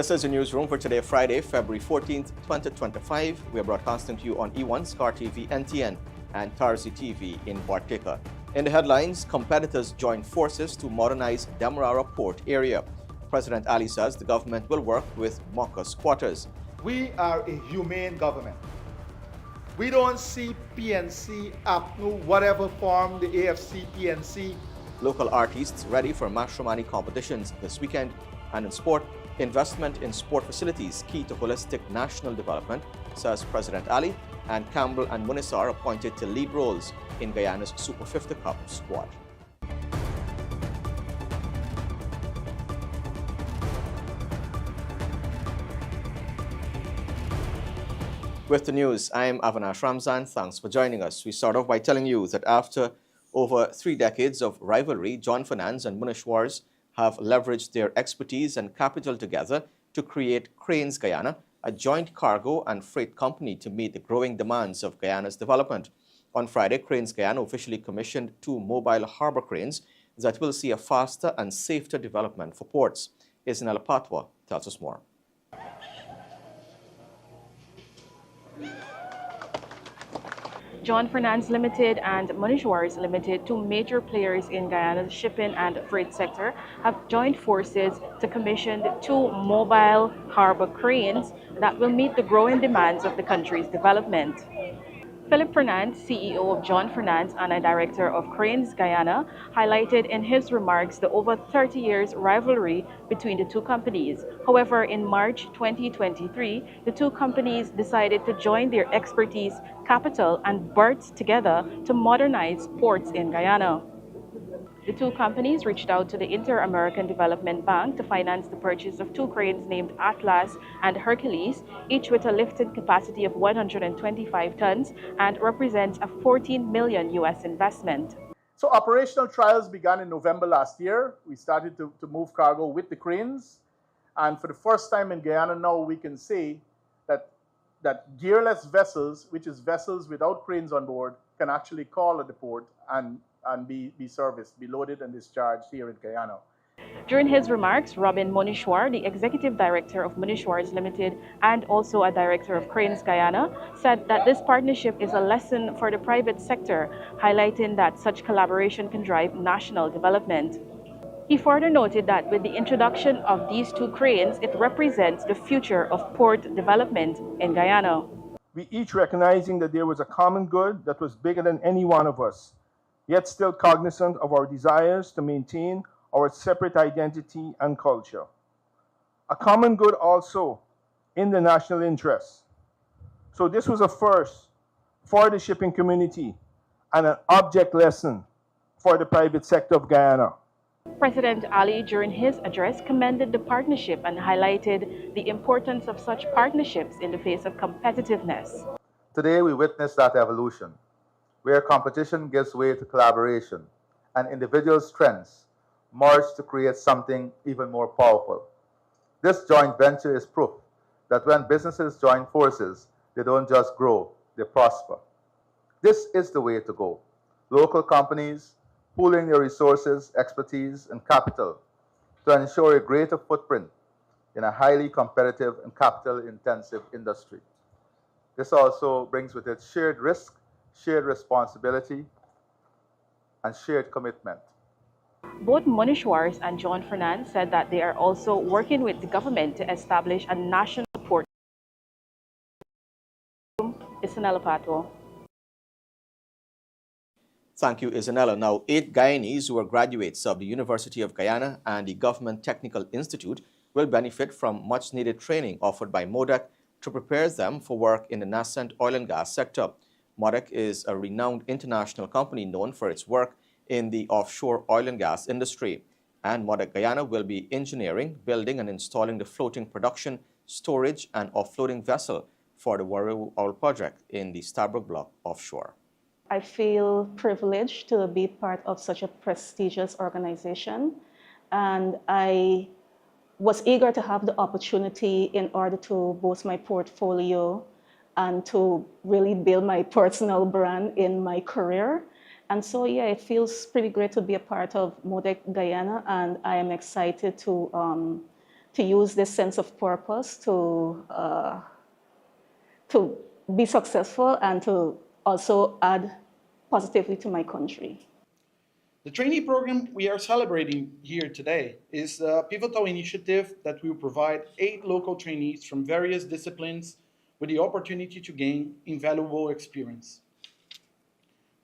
This is the newsroom for today, Friday, February 14th, 2025. We are broadcasting to you on E1, SKAR TV, NTN, and TARZEE TV in Bartica. In the headlines, competitors join forces to modernize Demerara port area. President Ali says the government will work with Mocha squatters. We are a humane government. We don't see PNC, APNU, whatever form the AFC, PNC. Local artists ready for Mashramani competitions this weekend. And in sport, investment in sport facilities key to holistic national development, says President Ali, and Campbelle and Munisar appointed to lead roles in Guyana's Super 50 Cup squad. With the news, I'm Avinash Ramzan. Thanks for joining us. We start off by telling you that after over 3 decades of rivalry, John Finance and Munishwars have leveraged their expertise and capital together to create Cranes Guyana, a joint cargo and freight company to meet the growing demands of Guyana's development. On Friday, Cranes Guyana officially commissioned 2 mobile harbor cranes that will see a faster and safer development for ports. Isnella Patwa tells us more. John Finance Limited and Munishwars Limited, 2 major players in Guyana's shipping and freight sector, have joined forces to commission 2 mobile harbor cranes that will meet the growing demands of the country's development. Philip Fernand, CEO of John Finance and a director of Cranes Guyana, highlighted in his remarks the over 30 years rivalry between the 2 companies. However, in March 2023, the 2 companies decided to join their expertise, capital, and berths together to modernize ports in Guyana. The 2 companies reached out to the Inter-American Development Bank to finance the purchase of 2 cranes named Atlas and Hercules, each with a lifting capacity of 125 tons and represents a $14 million US investment. So operational trials began in November last year. We started to move cargo with the cranes. And for the first time in Guyana now, we can say that gearless vessels, which is vessels without cranes on board, can actually call at the port and be serviced, be loaded and discharged here in Guyana. During his remarks, Robin Munishwar, the executive director of Munishwars Limited and also a director of Cranes Guyana, said that this partnership is a lesson for the private sector, highlighting that such collaboration can drive national development. He further noted that with the introduction of these 2 cranes, it represents the future of port development in Guyana. We each recognizing that there was a common good that was bigger than any one of us, yet still cognizant of our desires to maintain our separate identity and culture. A common good also in the national interest. So this was a first for the shipping community and an object lesson for the private sector of Guyana. President Ali, during his address, commended the partnership and highlighted the importance of such partnerships in the face of competitiveness. Today, we witness that evolution, where competition gives way to collaboration and individual strengths merge to create something even more powerful. This joint venture is proof that when businesses join forces, they don't just grow, they prosper. This is the way to go. Local companies pooling their resources, expertise, and capital to ensure a greater footprint in a highly competitive and capital-intensive industry. This also brings with it shared risk, shared responsibility, and shared commitment. Both Munishwars and John Finance said that they are also working with the government to establish a national port. Isabella Pato. Thank you, Isabella. Now, 8 Guyanese who are graduates of the University of Guyana and the Government Technical Institute will benefit from much-needed training offered by MODEC to prepare them for work in the nascent oil and gas sector. MODEC is a renowned international company known for its work in the offshore oil and gas industry. And MODEC Guyana will be engineering, building, and installing the floating production, storage, and offloading vessel for the Warrior Oil project in the Stabroek Block offshore. I feel privileged to be part of such a prestigious organization, and I was eager to have the opportunity in order to boost my portfolio and to really build my personal brand in my career. And so, yeah, it feels pretty great to be a part of MODEC Guyana, and I am excited to to use this sense of purpose to be successful and to also add positively to my country. The trainee program we are celebrating here today is a pivotal initiative that will provide 8 local trainees from various disciplines with the opportunity to gain invaluable experience.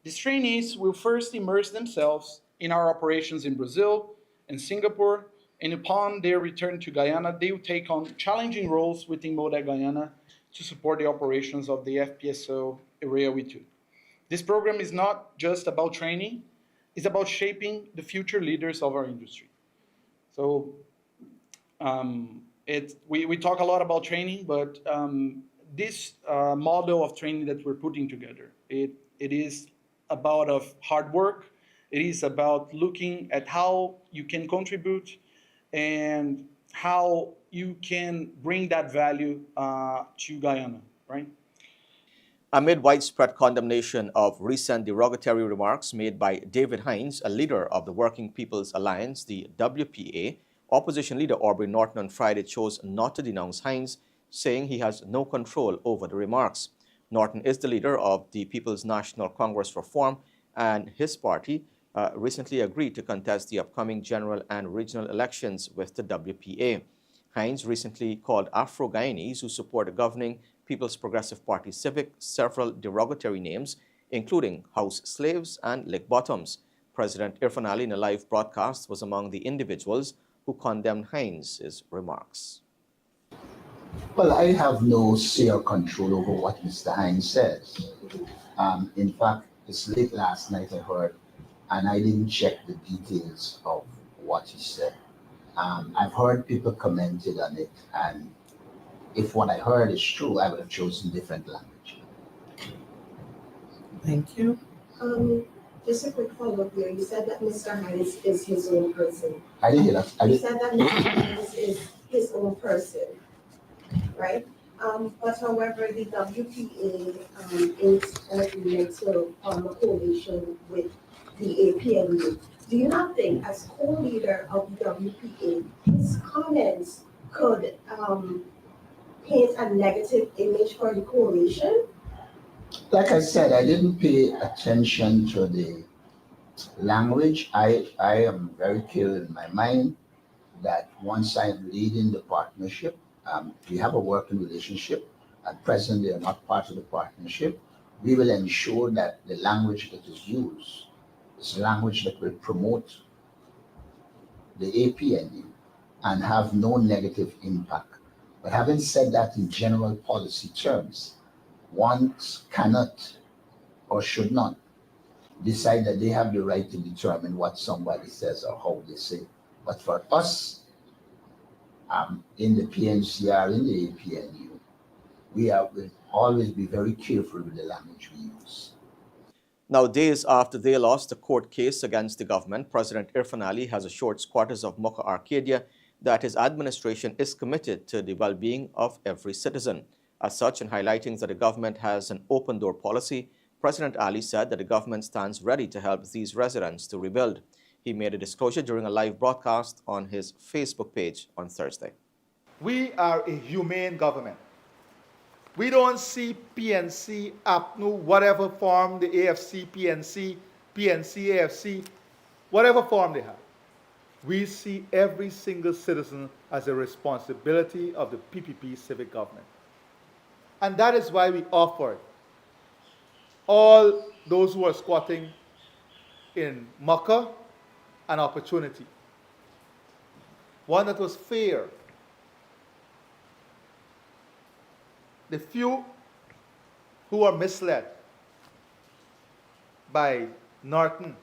These trainees will first immerse themselves in our operations in Brazil and Singapore, and upon their return to Guyana, they will take on challenging roles within MODEC Guyana to support the operations of the FPSO Area We2. This program is not just about training, it's about shaping the future leaders of our industry. So we talk a lot about training, but this model of training that we're putting together, it is about of hard work. It is about looking at how you can contribute and how you can bring that value to Guyana, right? Amid widespread condemnation of recent derogatory remarks made by David Hines, a leader of the Working People's Alliance, the WPA, opposition leader Aubrey Norton on Friday chose not to denounce Hines, saying he has no control over the remarks. Norton is the leader of the People's National Congress Reform, and his party recently agreed to contest the upcoming general and regional elections with the WPA. Hines recently called Afro-Guyanese who support the governing People's Progressive Party Civic several derogatory names, including house slaves and lick bottoms. President Irfaan Ali, in a live broadcast, was among the individuals who condemned Hines' remarks. Well, I have no sheer control over what Mr. Hines says. In fact, it's late last night I heard, and I didn't check the details of what he said. I've heard people commented on it, and if what I heard is true, I would have chosen different language. Thank you. Just a quick follow-up here. You said that Mr. Hines is his own person. I didn't hear that. You said that Mr. Hines is his own person, right? But however, the WPA is an agreement to form a coalition with the APNU. Do you not think, as co-leader of the WPA, his comments could paint a negative image for the coalition? Like I said, I didn't pay attention to the language. I am very clear in my mind that once I'm leading the partnership, we have a working relationship. At present, they are not part of the partnership. We will ensure that the language that is used is language that will promote the APNU and have no negative impact. But having said that, in general policy terms, one cannot or should not decide that they have the right to determine what somebody says or how they say. But for us, in the PNCR, in the APNU, we will always be very careful with the language we use. Now, days after they lost the court case against the government, President Irfaan Ali has assured squatters of Mocha Arcadia that his administration is committed to the well-being of every citizen. As such, in highlighting that the government has an open-door policy, President Ali said that the government stands ready to help these residents to rebuild. He made a disclosure during a live broadcast on his Facebook page on Thursday. We are a humane government. We don't see PNC, APNU, whatever form, the AFC, PNC, AFC, whatever form they have. We see every single citizen as a responsibility of the PPP civic government. And that is why we offered all those who are squatting in Mocha an opportunity. One that was fair. The few who are misled by Norton,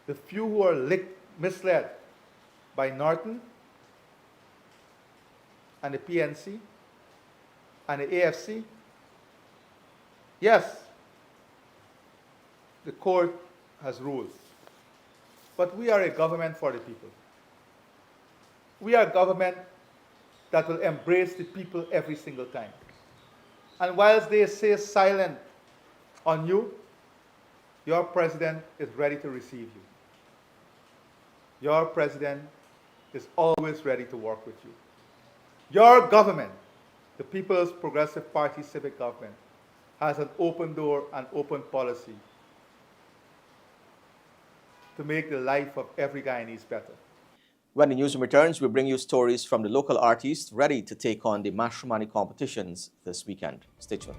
the few who are misled by Norton and the PNC and the AFC, yes, the court has ruled. But we are a government for the people. We are a government that will embrace the people every single time. And whilst they stay silent on you, your president is ready to receive you. Your president is always ready to work with you. Your government, the People's Progressive Party civic government, has an open door and open policy to make the life of every Guyanese better. When the newsroom returns, we bring you stories from the local artists ready to take on the Mashramani competitions this weekend. Stay tuned.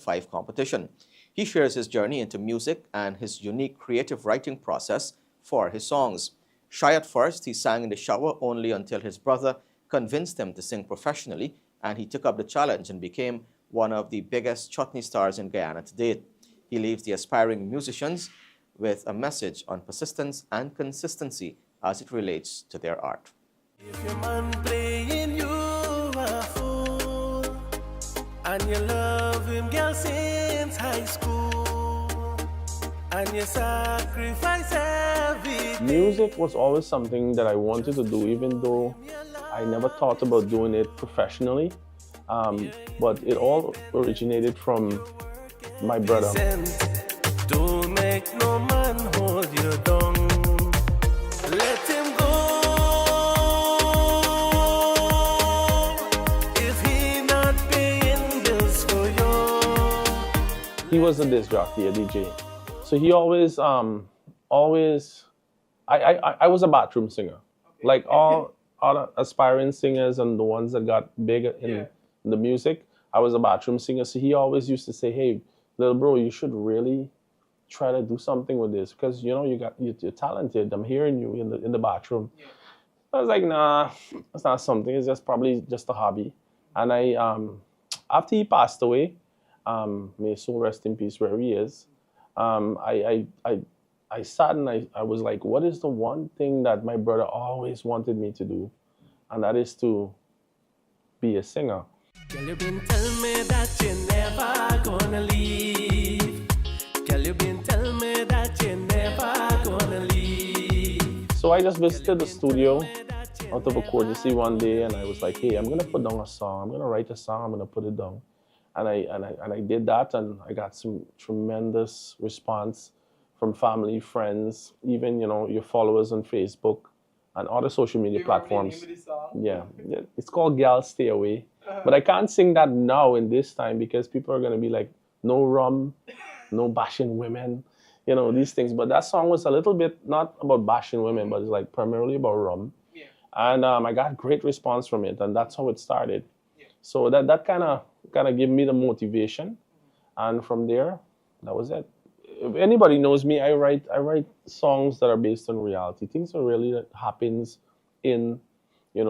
5 competition. He shares his journey into music and his unique creative writing process for his songs. Shy at first, he sang in the shower only until his brother convinced him to sing professionally, and he took up the challenge and became one of the biggest chutney stars in Guyana to date. He leaves the aspiring musicians with a message on persistence and consistency as it relates to their art. If your man playing you a fool, and you love him, girl, since high school, and you sacrifice everything. Music was always something that I wanted to do, even though I never thought about doing it professionally. But it all originated from my brother. Don't make no man hold you down. Let him go. If he not paying bills for you. He was a disc jockey, a DJ. So he always, I was a bathroom singer. Like all the aspiring singers and the ones that got big in the music, I was a bathroom singer. So he always used to say, hey, little bro, you should really try to do something with this, because you know you're talented. I'm hearing you in the bathroom. Yeah. I was like, nah, it's not something. It's just probably just a hobby. And I, after he passed away, may his soul rest in peace where he is. I sat and I was like, what is the one thing that my brother always wanted me to do, and that is to be a singer. Girl, you been telling me that you're never gonna leave. Girl, you been telling me that you're never gonna leave. So I just visited the studio out of a courtesy one day, and I was like, hey, I'm gonna put down a song. I'm gonna write a song. I'm gonna put it down. And I did that, and I got some tremendous response from family, friends, even your followers on Facebook and other social media platforms. Yeah, it's called "Gal Stay Away." But I can't sing that now in this time because people are gonna be like, no rum, no bashing women, these things. But that song was a little bit not about bashing women, but it's like primarily about rum. Yeah. And I got great response from it, and that's how it started. Yeah. So that kind of gave me the motivation, and from there, that was it. If anybody knows me, I write songs that are based on reality, things that really happens in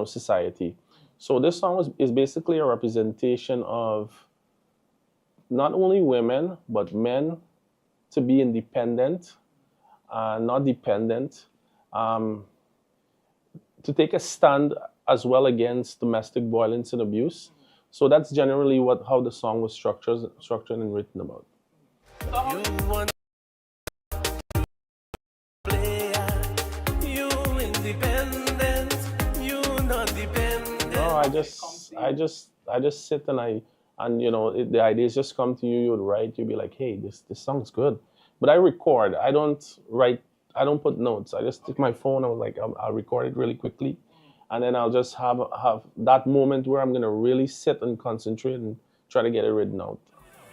society. So this song is basically a representation of not only women, but men to be independent, not dependent, to take a stand as well against domestic violence and abuse. So that's generally how the song was structured and written about. You want player, you independent, you not dependent. No, I just sit and the ideas just come to you. You would write. You'd be like, hey, this song's good. But I record. I don't write. I don't put notes. I just take my phone. I was like, I'll record it really quickly, and then I'll just have that moment where I'm gonna really sit and concentrate and try to get it written out.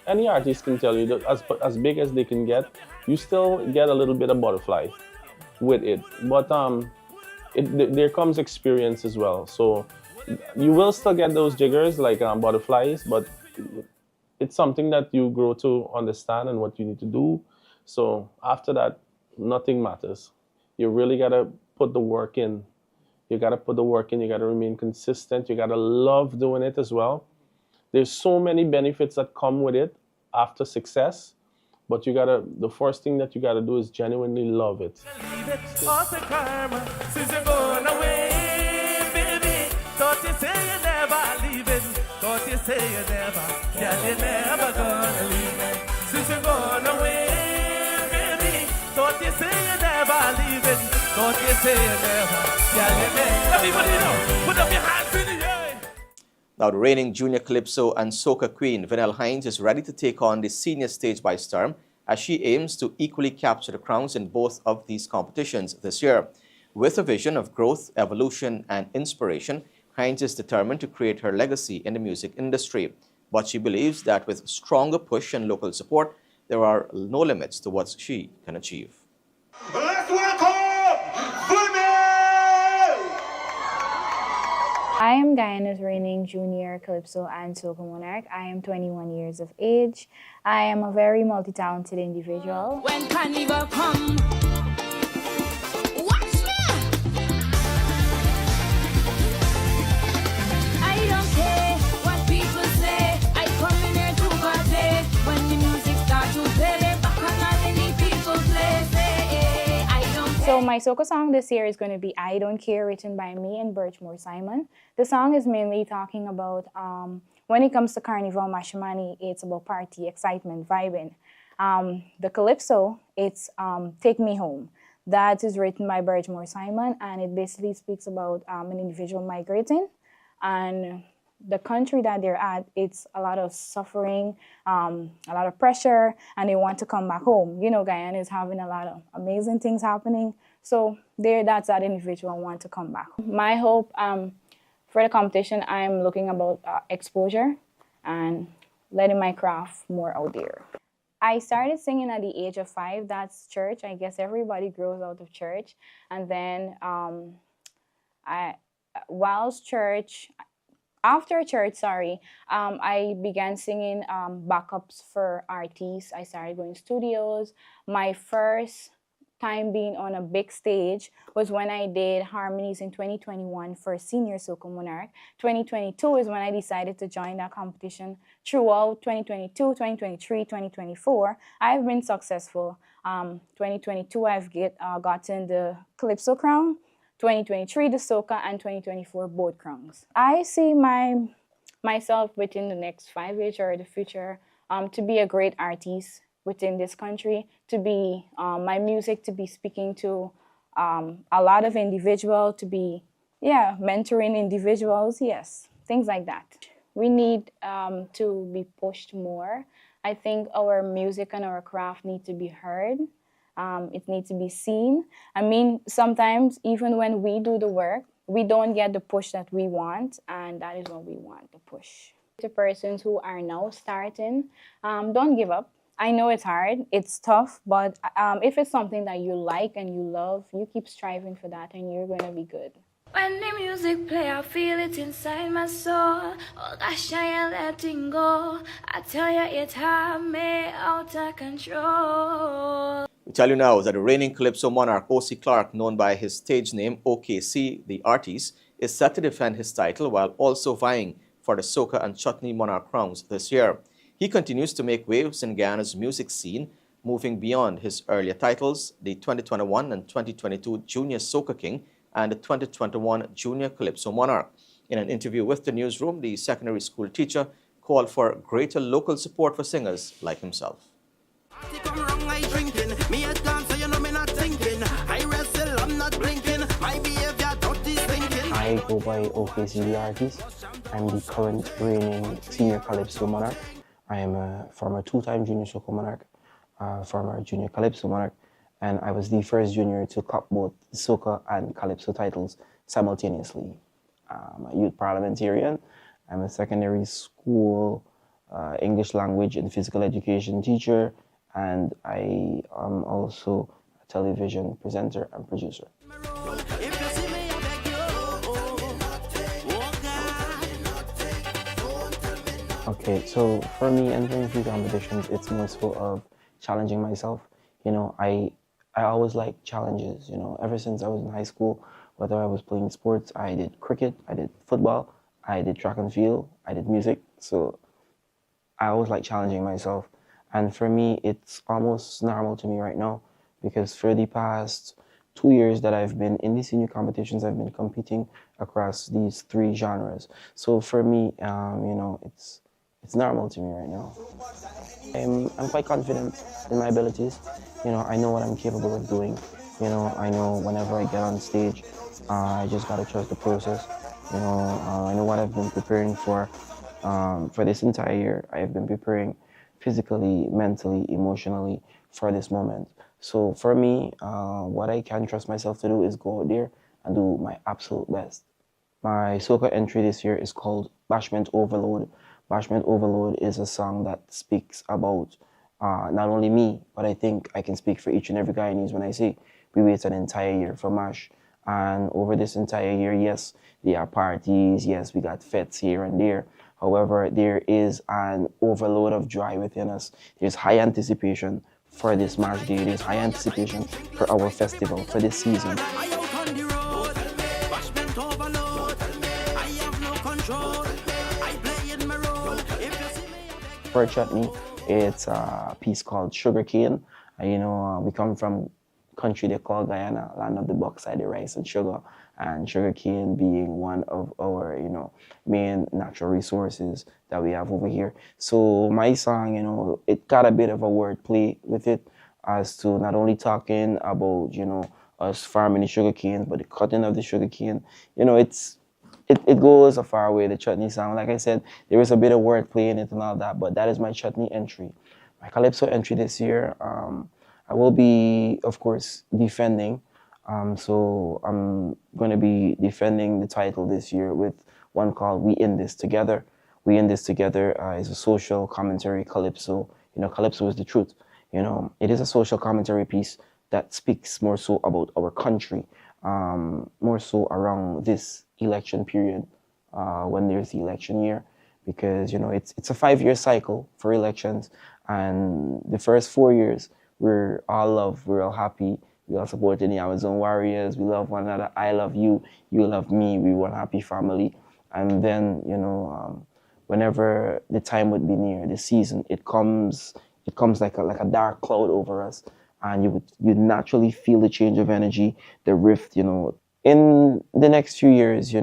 Any artist can tell you that as big as they can get, you still get a little bit of butterfly with it. But there comes experience as well. So you will still get those jiggers like butterflies, but it's something that you grow to understand and what you need to do. So after that, nothing matters. You really gotta put the work in. You gotta put the work in. You gotta remain consistent. You gotta love doing it as well. There's so many benefits that come with it after success, but the first thing that you gotta do is genuinely love it. Now, the reigning junior calypso and soca queen, Vanell Hines, is ready to take on the senior stage by storm as she aims to equally capture the crowns in both of these competitions this year. With a vision of growth, evolution, and inspiration, Hines is determined to create her legacy in the music industry. But she believes that with stronger push and local support, there are no limits to what she can achieve. Let's welcome I am Guyana's reigning junior calypso and soca monarch. I am 21 years of age. I am a very multi-talented individual. When carnival come, watch me. I don't care what people say. I come in here to party. When the music starts to play, back on any people play. Say, I don't care. So my soca song this year is going to be I Don't Care, written by me and Birchmore Simon. The song is mainly talking about when it comes to Carnival Mashramani, it's about party, excitement, vibing. The calypso, it's Take Me Home. That is written by Birchmore Simon, and it basically speaks about an individual migrating, and the country that they're at, it's a lot of suffering, a lot of pressure, and they want to come back home. You know, Guyana is having a lot of amazing things happening, so that's that individual want to come back. My hope for the competition, I'm looking about exposure and letting my craft more out there. I started singing at the age of 5. That's church. I guess everybody grows out of church. And then after church, I began singing backups for artists. I started going to studios. My first time being on a big stage was when I did harmonies in 2021 for Senior Soca Monarch. 2022 is when I decided to join that competition. Throughout 2022, 2023, 2024, I've been successful. 2022, I've gotten the Calypso crown, 2023 the Soca, and 2024 both crowns. I see myself within the next 5 years or the future to be a great artist within this country, to be my music to be speaking to a lot of individuals, to be mentoring individuals, yes, things like that. We need to be pushed more. I think our music and our craft need to be heard. It needs to be seen. I mean, sometimes even when we do the work, we don't get the push that we want, and that is what we want, the push. To persons who are now starting, don't give up. I know it's hard, it's tough, but if it's something that you like and you love, you keep striving for that and you're gonna be good. When the music play, I feel it inside my soul. Oh gosh, I ain't letting go. I tell you, it have me out of control. We tell you now that the reigning Calypso monarch O.C. Clarke, known by his stage name OKC, the artist, is set to defend his title while also vying for the Soca and Chutney monarch crowns this year. He continues to make waves in Guyana's music scene, moving beyond his earlier titles, the 2021 and 2022 Junior Soca King and the 2021 Junior Calypso Monarch. In an interview with the newsroom, the secondary school teacher called for greater local support for singers like himself. I go by OKC the artist. I'm the current reigning Senior Calypso Monarch. I am a former 2-time Junior Soca Monarch, former Junior Calypso Monarch, and I was the first junior to cup both Soca and Calypso titles simultaneously. I'm a youth parliamentarian. I'm a secondary school English language and physical education teacher, and I am also a television presenter and producer. Okay, so for me, entering few competitions, it's more so of challenging myself. You know, I always like challenges, you know, ever since I was in high school, whether I was playing sports, I did cricket, I did football, I did track and field, I did music. So I always like challenging myself. And for me, it's almost normal to me right now, because for the past 2 years that I've been in these senior competitions, I've been competing across these 3 genres. So for me, you know, it's normal to me right now. I'm quite confident in my abilities. You know, I know what I'm capable of doing. You know, I know whenever I get on stage, I just gotta trust the process. You know, I know what I've been preparing for this entire year. I have been preparing physically, mentally, emotionally for this moment. So for me, what I can trust myself to do is go out there and do my absolute best. My soca entry this year is called Bashment Overload. Bashment Overload is a song that speaks about not only me, but I think I can speak for each and every Guyanese when I say we wait an entire year for Mash, And over this entire year, yes, there are parties, yes, we got fetes here and there. However, there is an overload of joy within us. There's high anticipation for this march day. There's high anticipation for our festival, for this season. For chutney, it's a piece called sugarcane. We come from country they call Guyana, land of the bauxite, the rice and sugar, and sugarcane being one of our, main natural resources that we have over here. So my song, it got a bit of a wordplay with it, as to not only talking about, us farming the sugarcane, but the cutting of the sugarcane. It goes a far way, the chutney song. Like I said, there is a bit of wordplay in it and all that, but that is my chutney entry. My calypso entry this year, I will be, of course, defending. So I'm going to be defending the title this year with one called We In This Together. We In This Together is a social commentary calypso. Calypso is the truth. It is a social commentary piece that speaks more so about our country, more so around this election period, when there's the election year, because it's a 5-year cycle for elections, and the first 4 years we're all love, we're all happy, we all supporting the Amazon warriors, we love one another, I love you, you love me, we one happy family. And then whenever the time would be near, the season, it comes like a dark cloud over us, and you'd naturally feel the change of energy, the rift. In the next few years,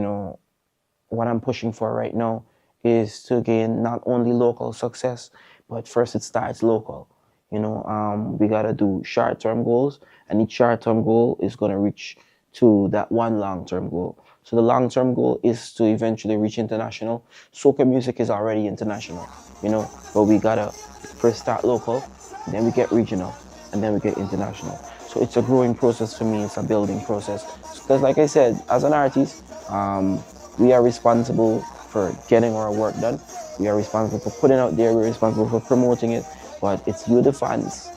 what I'm pushing for right now is to gain not only local success, but first it starts local. We gotta do short-term goals, and each short-term goal is gonna reach to that one long-term goal. So the long-term goal is to eventually reach international. Soca music is already international, but we gotta first start local, then we get regional, and then we get international. So it's a growing process for me, it's a building process. Because like I said, as an artist, we are responsible for getting our work done. We are responsible for putting out there, we're responsible for promoting it, but it's you, the fans,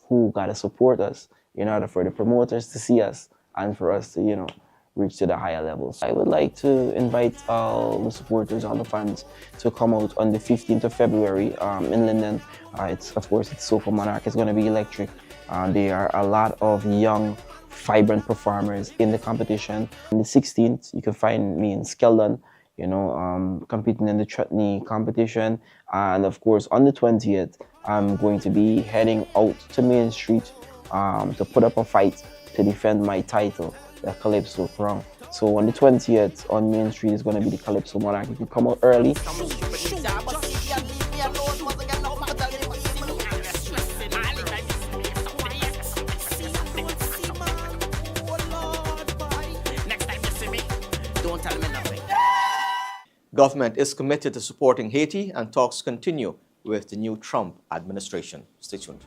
who gotta support us in order for the promoters to see us and for us to, reach to the higher levels. I would like to invite all the supporters, all the fans, to come out on the 15th of February in London. It's Soca Monarch. It's gonna be electric. There are a lot of young, vibrant performers in the competition. On the 16th, you can find me in Skeldon, competing in the chutney competition. And of course, on the 20th, I'm going to be heading out to Main Street to put up a fight to defend my title, the Calypso crown. So on the 20th, on Main Street, is going to be the Calypso Monarch. If you come out early, Government is committed to supporting Haiti, and talks continue with the new Trump administration. Stay tuned.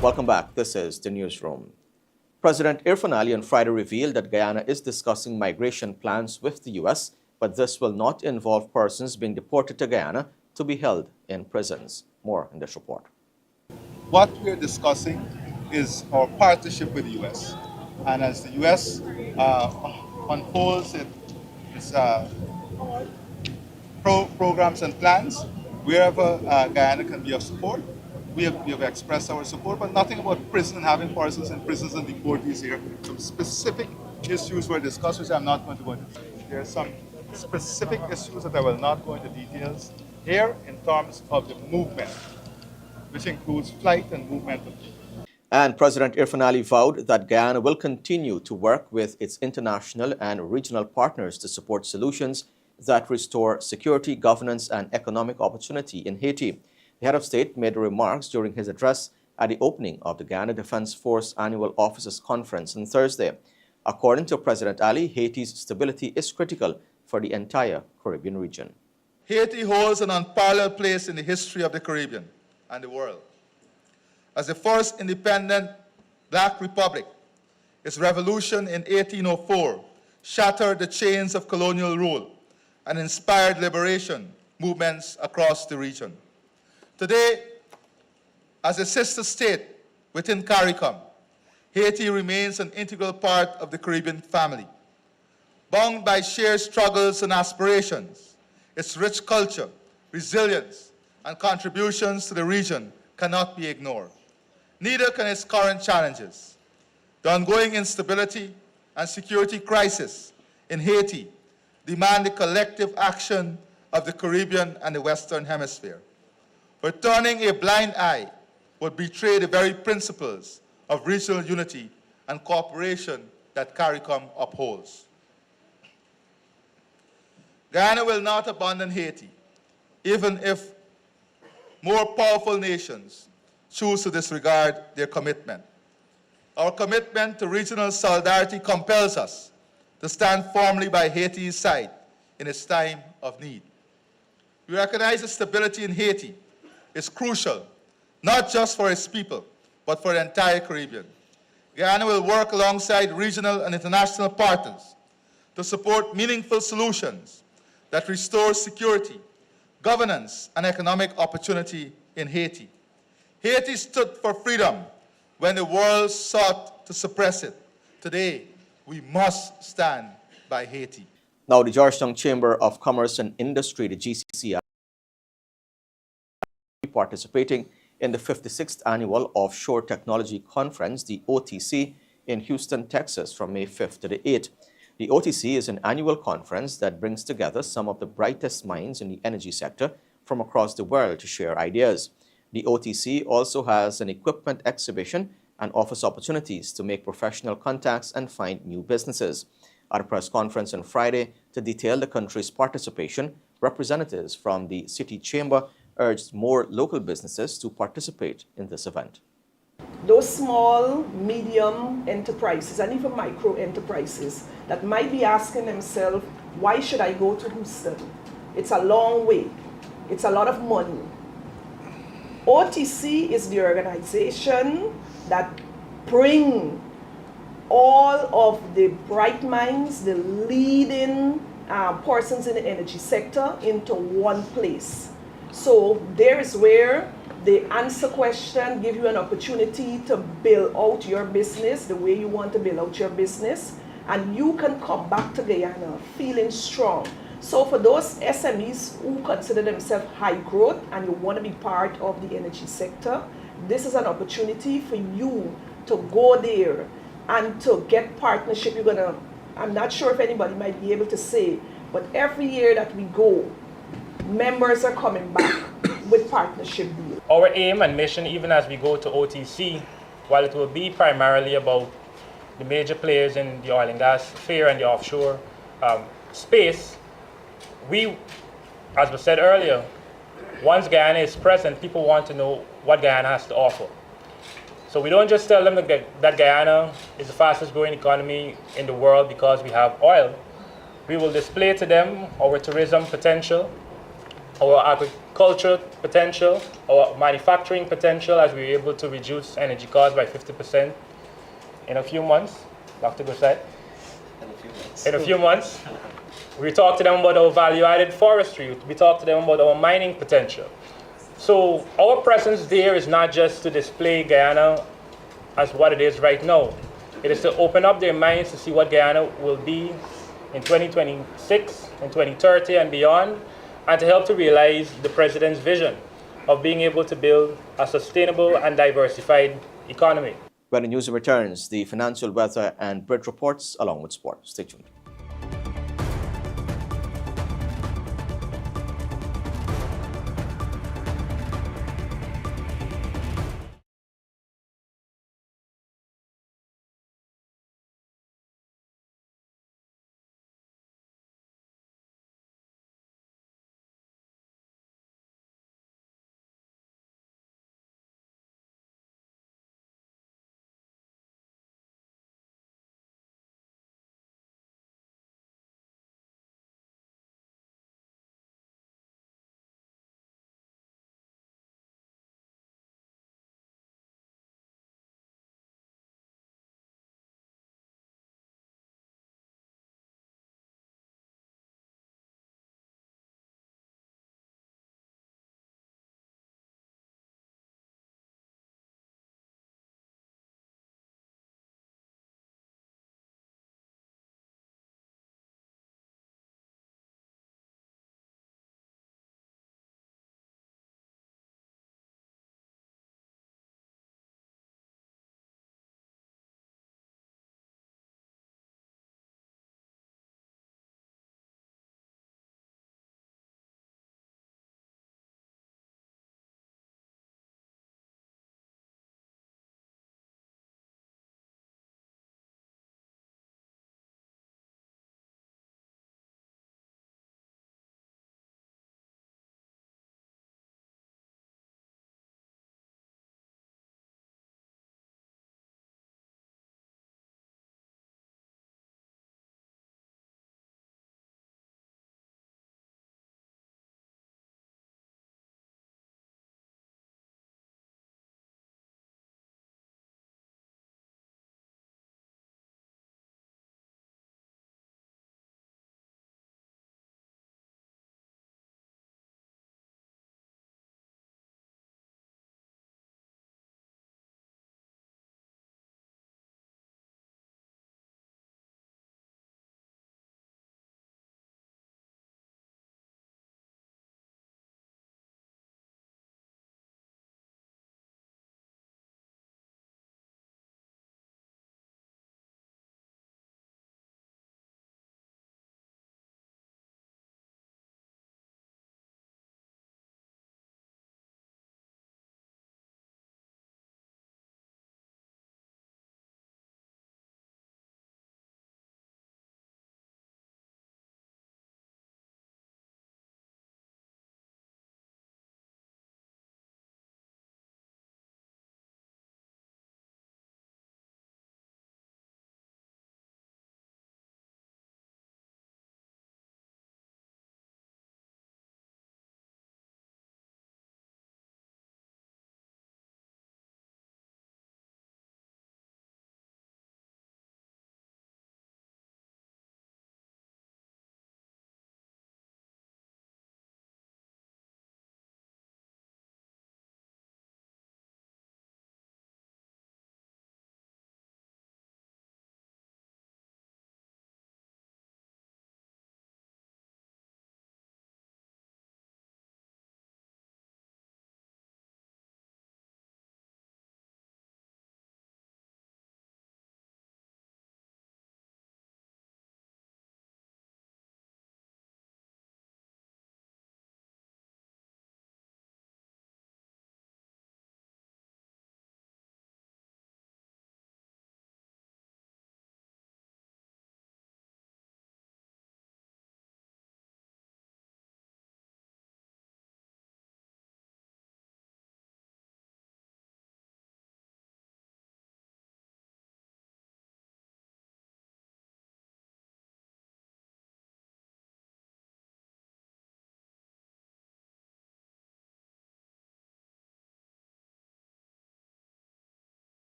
Welcome back. This is the newsroom. President Irfaan Ali on Friday revealed that Guyana is discussing migration plans with the U.S., but this will not involve persons being deported to Guyana to be held in prisons. More in this report. What we're discussing is our partnership with the U.S. And as the U.S. unfolds its programs and plans, wherever Guyana can be of support, we have expressed our support, but nothing about prison, having persons in prisons and deportees here. Some specific issues were discussed, which I'm not going to go into details. There are some specific issues that I will not go into details here in terms of the movement, which includes flight and movement of people. And President Irfaan Ali vowed that Guyana will continue to work with its international and regional partners to support solutions that restore security, governance, and economic opportunity in Haiti. The head of state made remarks during his address at the opening of the Guyana Defense Force Annual Officers Conference on Thursday. According to President Ali, Haiti's stability is critical for the entire Caribbean region. Haiti holds an unparalleled place in the history of the Caribbean and the world. As the first independent Black republic, its revolution in 1804 shattered the chains of colonial rule and inspired liberation movements across the region. Today, as a sister state within CARICOM, Haiti remains an integral part of the Caribbean family. Bound by shared struggles and aspirations, its rich culture, resilience, and contributions to the region cannot be ignored. Neither can its current challenges. The ongoing instability and security crisis in Haiti demand the collective action of the Caribbean and the Western Hemisphere. But turning a blind eye would betray the very principles of regional unity and cooperation that CARICOM upholds. Guyana will not abandon Haiti, even if more powerful nations choose to disregard their commitment. Our commitment to regional solidarity compels us to stand firmly by Haiti's side in its time of need. We recognize that stability in Haiti is crucial, not just for its people, but for the entire Caribbean. Guyana will work alongside regional and international partners to support meaningful solutions that restore security, governance, and economic opportunity in Haiti. Haiti stood for freedom when the world sought to suppress it. Today, we must stand by Haiti. Now, the Georgetown Chamber of Commerce and Industry, the GCC, participating in the 56th Annual Offshore Technology Conference, the OTC, in Houston, Texas, from May 5th to the 8th. The OTC is an annual conference that brings together some of the brightest minds in the energy sector from across the world to share ideas. The OTC also has an equipment exhibition and offers opportunities to make professional contacts and find new businesses. At a press conference on Friday to detail the country's participation, representatives from the City Chamber urged more local businesses to participate in this event. Those small, medium enterprises and even micro enterprises that might be asking themselves, why should I go to Houston? It's a long way. It's a lot of money. OTC is the organization that bring all of the bright minds, the leading persons in the energy sector into one place. So there is where they answer questions, give you an opportunity to build out your business the way you want to build out your business, and you can come back to Guyana feeling strong. So for those SMEs who consider themselves high growth and you want to be part of the energy sector, this is an opportunity for you to go there and to get partnership. I'm not sure if anybody might be able to say, but every year that we go, members are coming back with partnership deals. Our aim and mission, even as we go to OTC, while it will be primarily about the major players in the oil and gas sphere and the offshore space, we, as was said earlier, once Guyana is present, people want to know what Guyana has to offer. So we don't just tell them that Guyana is the fastest growing economy in the world because we have oil. We will display to them our tourism potential, our agriculture potential, our manufacturing potential, as we were able to reduce energy costs by 50% in a few months. Dr. Gusset? In a few months. We talked to them about our value-added forestry. We talked to them about our mining potential. So our presence there is not just to display Guyana as what it is right now. It is to open up their minds to see what Guyana will be in 2026, in 2030 and beyond, and to help to realize the President's vision of being able to build a sustainable and diversified economy. When the news returns, the financial, weather, and bread reports along with sports. Stay tuned.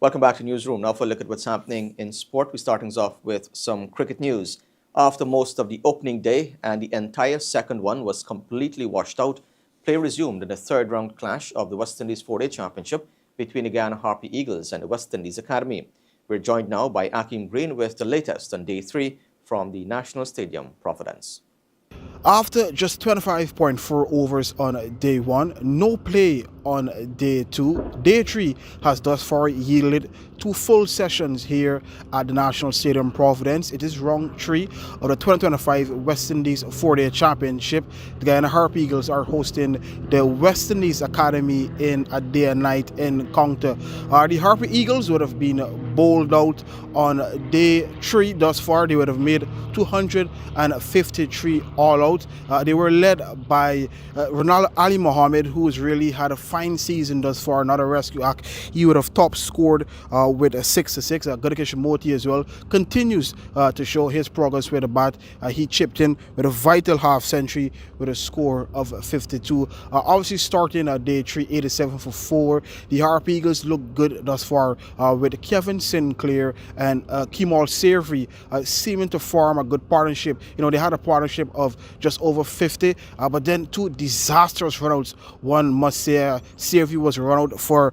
Welcome back to Newsroom. Now for a look at what's happening in sport. We're starting us off with some cricket news. After most of the opening day and the entire second one was completely washed out, play resumed in the third round clash of the West Indies 4-Day Championship between the Guyana Harpy Eagles and the West Indies Academy. We're joined now by Akeem Green with the latest on day 3 from the National Stadium, Providence. After just 25.4 overs on day 1, no play on day 2, day 3 has thus far yielded 2 full sessions here at the National Stadium, Providence. It is round 3 of the 2025 West Indies 4-Day Championship. The Guyana Harpy Eagles are hosting the West Indies Academy in a day and night encounter. The Harpy Eagles would have been bowled out on day 3 thus far. They would have made 253 all out. They were led by Ronald Ali Mohammed, who has really had a fine season thus far, another rescue act. He would have top scored with a 6-6. Gudikesh Moti as well continues to show his progress with the bat. He chipped in with a vital half century with a score of 52. Obviously starting at day 3, 87 for 4. The Harpy Eagles look good thus far with Kevin Sinclair and Kemal Savory seeming to form a good partnership. You know, they had a partnership of just over 50, but then 2 disastrous runouts. One must say Savory was run out for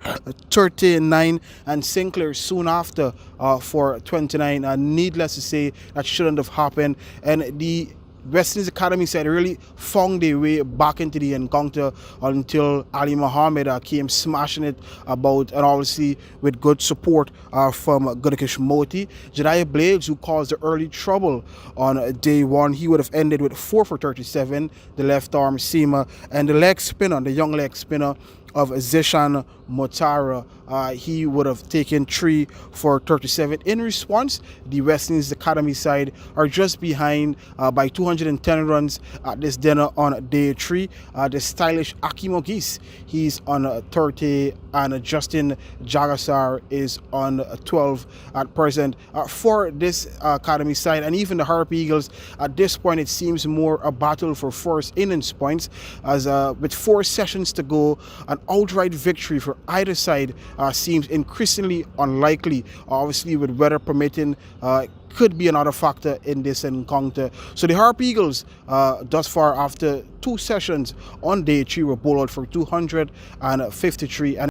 39 and Sinclair soon after for 29. Needless to say, that shouldn't have happened, and the West Indies Academy side really found their way back into the encounter until Ali Mohammed came smashing it about, and obviously with good support from Gudikesh Moti. Jediah Blades, who caused the early trouble on day 1, he would have ended with 4 for 37, the left arm seamer, and the leg spinner, the young leg spinner of Zishan Motara, he would have taken 3 for 37. In response, the West Indies Academy side are just behind by 210 runs at this dinner on day 3. The stylish Akim Ogis, he's on 30, and Justin Jagasar is on 12 at present. For this Academy side, and even the Harpy Eagles, at this point it seems more a battle for first innings points, as with 4 sessions to go, an outright victory for either side seems increasingly unlikely. Obviously, with weather permitting, could be another factor in this encounter. So the Harpy Eagles, thus far after 2 sessions on day 3, were bowled out for 253, and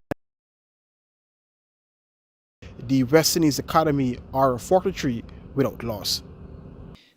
the West Indies Academy are 43 without loss.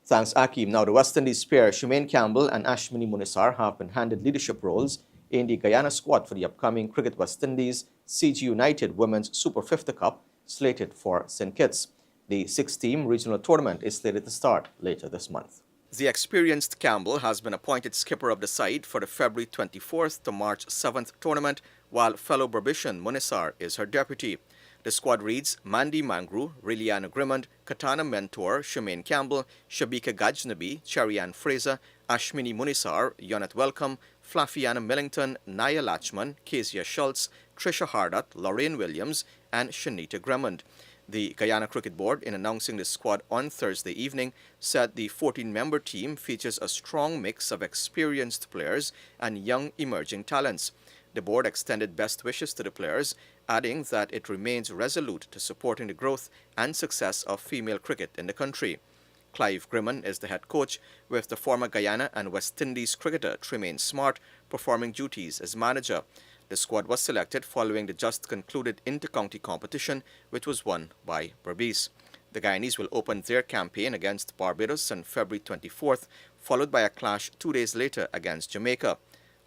Thanks, Akeem. Now, the West Indies pair Shemaine Campbell and Mashramani Munisar have been handed leadership roles in the Guyana squad for the upcoming Cricket West Indies CG United Women's Super 50 Cup, slated for St. Kitts. The 6-team regional tournament is slated to start later this month. The experienced Campbell has been appointed skipper of the side for the February 24th to March 7th tournament, while fellow Berbishan Munisar is her deputy. The squad reads Mandy Mangru, Liliana Grimmond, Katana Mentor, Shemaine Campbell, Shabika Gajnabi, Cherry-Ann Fraser, Mashramani Munisar, Yonet Welcome, Flafiana Millington, Naya Lachman, Kezia Schultz, Trisha Hardat, Lorraine Williams, and Shanita Gremmond. The Guyana Cricket Board, in announcing the squad on Thursday evening, said the 14-member team features a strong mix of experienced players and young emerging talents. The board extended best wishes to the players, adding that it remains resolute to supporting the growth and success of female cricket in the country. Clive Grimmond is the head coach, with the former Guyana and West Indies cricketer Tremaine Smart performing duties as manager. The squad was selected following the just concluded inter-county competition, which was won by Berbice. The Guyanese will open their campaign against Barbados on February 24th, followed by a clash 2 days later against Jamaica.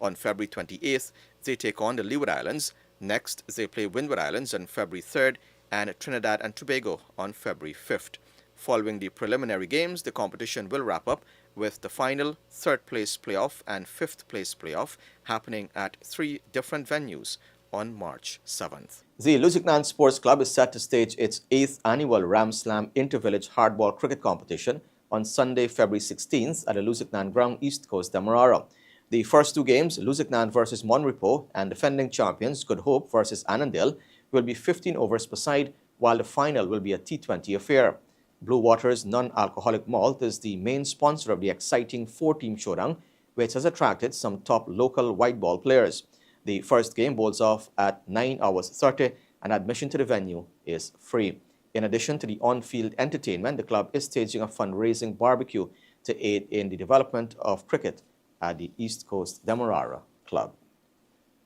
On February 28th, they take on the Leeward Islands. Next, they play Windward Islands on February 3rd and Trinidad and Tobago on February 5th. Following the preliminary games, the competition will wrap up with the final 3rd-place playoff and 5th-place playoff happening at 3 different venues on March 7th. The Lusignan Sports Club is set to stage its 8th annual Ram Slam Inter-Village Hardball Cricket Competition on Sunday, February 16th at the Lusignan Ground, East Coast, Demerara. The first 2 games, Lusignan versus Monrepo and defending champions Good Hope versus Annandale, will be 15 overs per side, while the final will be a T20 affair. Blue Water's non-alcoholic malt is the main sponsor of the exciting 4-team showdown, which has attracted some top local white ball players. The first game bowls off at 9 hours 30 and admission to the venue is free. In addition to the on-field entertainment, the club is staging a fundraising barbecue to aid in the development of cricket at the East Coast Demerara Club.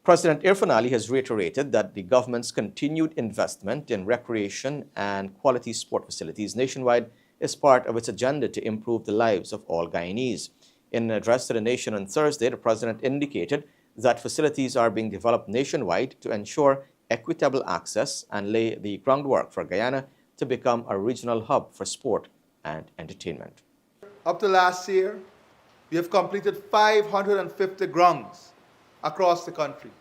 President Irfaan Ali has reiterated that the government's continued investment in recreation and quality sport facilities nationwide is part of its agenda to improve the lives of all Guyanese. In an address to the nation on Thursday, the president indicated that facilities are being developed nationwide to ensure equitable access and lay the groundwork for Guyana to become a regional hub for sport and entertainment. Up to last year, we have completed 550 grounds across the country,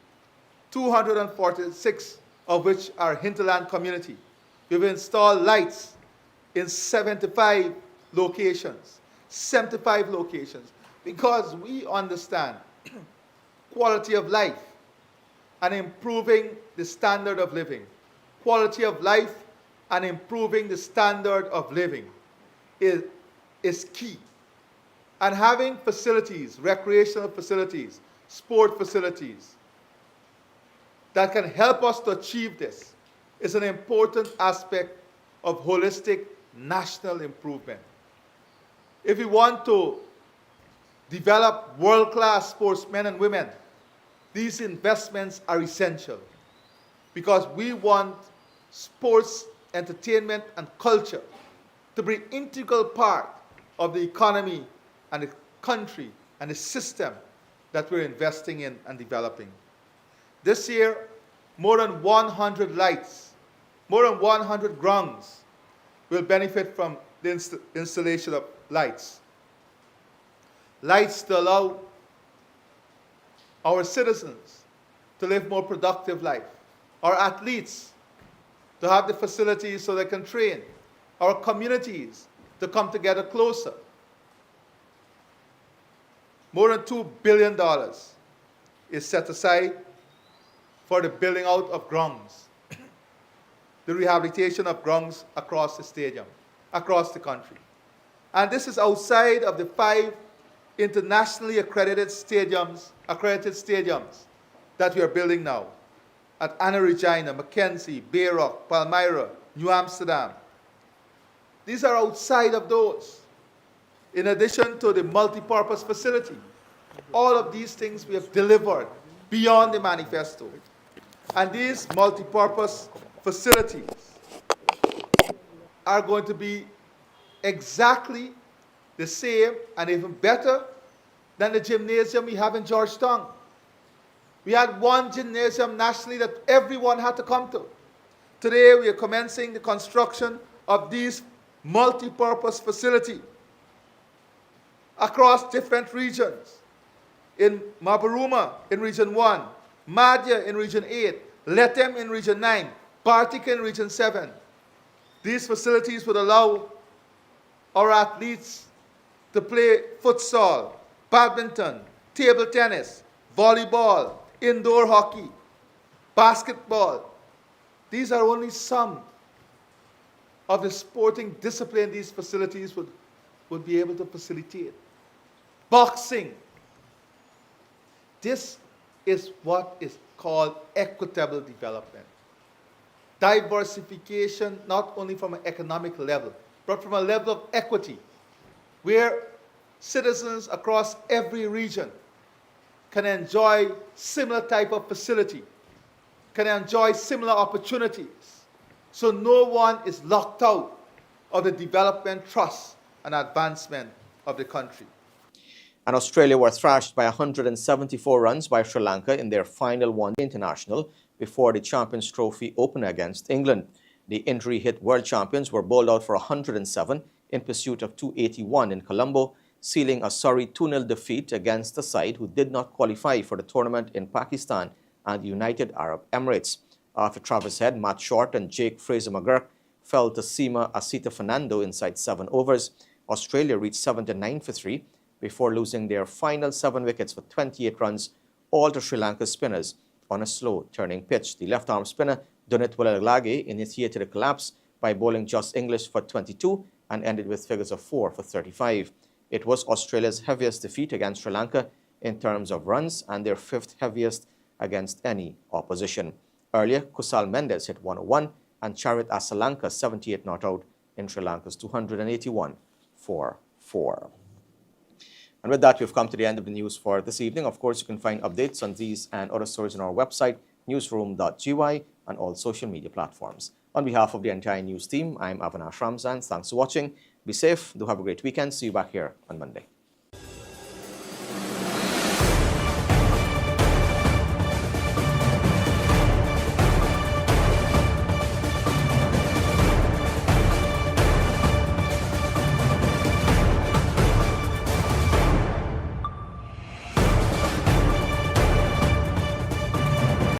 246 of which are hinterland community. We've installed lights in 75 locations, because we understand quality of life and improving the standard of living. Quality of life and improving the standard of living is key. And having facilities, recreational facilities, sport facilities that can help us to achieve this is an important aspect of holistic national improvement. If we want to develop world-class sportsmen and women, these investments are essential because we want sports, entertainment, and culture to be an integral part of the economy and the country and the system that we're investing in and developing. This year, more than 100 lights, more than 100 grounds will benefit from the installation of lights. Lights to allow our citizens to live more productive life, our athletes to have the facilities so they can train, our communities to come together closer. More than $2 billion is set aside for the building out of grounds, the rehabilitation of grounds across the stadium, across the country. And this is outside of the 5 internationally accredited stadiums that we are building now at Anna Regina, Mackenzie, Bayrock, Palmyra, New Amsterdam. These are outside of those. In addition to the multi-purpose facility, all of these things we have delivered beyond the manifesto. And these multi-purpose facilities are going to be exactly the same and even better than the gymnasium we have in Georgetown. We had one gymnasium nationally that everyone had to come to. Today we are commencing the construction of these multi-purpose facilities across different regions. In Mabaruma in Region 1, Madhya in Region 8, Letem in Region 9, Bartica in Region 7. These facilities would allow our athletes to play futsal, badminton, table tennis, volleyball, indoor hockey, basketball. These are only some of the sporting discipline these facilities would be able to facilitate. Boxing. This is what is called equitable development. Diversification, not only from an economic level, but from a level of equity, where citizens across every region can enjoy similar type of facility, can enjoy similar opportunities, so no one is locked out of the development, trust, and advancement of the country. And Australia were thrashed by 174 runs by Sri Lanka in their final one-day international before the Champions Trophy opener against England. The injury-hit world champions were bowled out for 107 in pursuit of 281 in Colombo, sealing a sorry 2-0 defeat against a side who did not qualify for the tournament in Pakistan and the United Arab Emirates. After Travis Head, Matt Short and Jake Fraser-McGurk fell to Seema Asita Fernando inside 7 overs, Australia reached 79 for 3 before losing their final 7 wickets for 28 runs, all to Sri Lanka's spinners on a slow-turning pitch. The left-arm spinner Dunit Wulalage initiated a collapse by bowling Just English for 22 and ended with figures of 4 for 35. It was Australia's heaviest defeat against Sri Lanka in terms of runs and their 5th heaviest against any opposition. Earlier, Kusal Mendes hit 101 and Charit Asalanka 78 not out in Sri Lanka's 281 for 4. And with that, we've come to the end of the news for this evening. Of course, you can find updates on these and other stories on our website, newsroom.gy, and all social media platforms. On behalf of the entire news team, I'm Avinash Ramzan. Thanks for watching. Be safe. Do have a great weekend. See you back here on Monday.